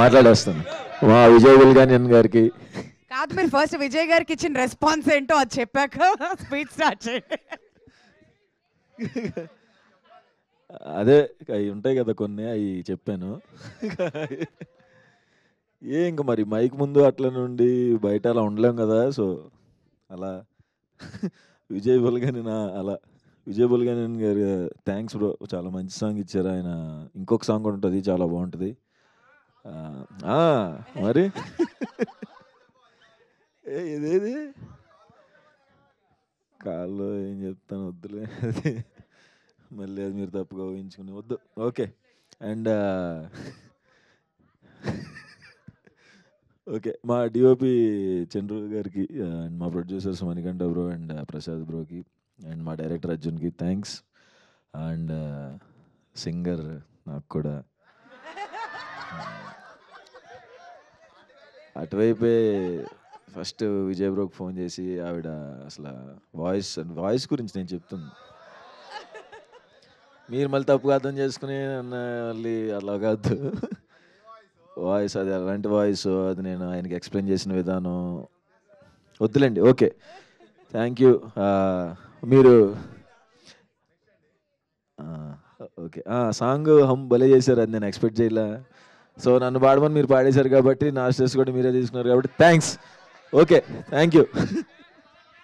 మాట్లాడేస్తాను మా విజయ్ బుల్గానియన్ గారికి. కాదు, మీరు ఫస్ట్ విజయ్ గారికి ఇచ్చిన రెస్పాన్స్ ఏంటో అది చెప్పాక స్పీచ్ స్టార్ట్ చేయండి. అదే అవి ఉంటాయి కదా కొన్ని, అవి చెప్పాను. ఇంకా మరి మైక్ ముందు అట్లా నుండి బయట అలా ఉండలేం కదా, సో అలా విజయ్ బుల్గానియన్ అలా విజయ్ బుల్గానియన్ గారు థ్యాంక్స్ బ్రో, చాలా మంచి సాంగ్ ఇచ్చారు ఆయన. ఇంకొక సాంగ్ కూడా ఉంటుంది, చాలా బాగుంటుంది. మరి ఇదేది కాల్లో ఏం చెప్తాను వద్దులే, అది మళ్ళీ అది మీరు తప్పుగా ఊహించుకుని వద్దు. ఓకే. అండ్ ఓకే, మా డిఓపి చంద్రు గారికి అండ్ మా producers Manikantha bro and Prasad బ్రోకి అండ్ మా డైరెక్టర్ అర్జున్కి థ్యాంక్స్. అండ్ సింగర్ నాకు కూడా అటువైపే ఫస్ట్ విజయ్ బ్రోకి ఫోన్ చేసి ఆవిడ అసలు వాయిస్ గురించి నేను చెప్తుంది, మీరు మళ్ళీ తప్పుగా అర్థం చేసుకుని మళ్ళీ అలా కాదు, వాయిస్ అది అలాంటి వాయిస్, అది నేను ఆయనకి ఎక్స్ప్లెయిన్ చేసిన విధానం వద్దులేండి. Okay, thank you. మీరు ఓకే, సాంగ్ హమ్ భలే చేశారు, అది నేను ఎక్స్పెక్ట్ చేయలే. సో నన్ను పాడమని మీరు పాడేశారు కాబట్టి నా స్ట్రెస్ కూడా మీరే తీసుకున్నారు కాబట్టి థ్యాంక్స్. Okay, thank you.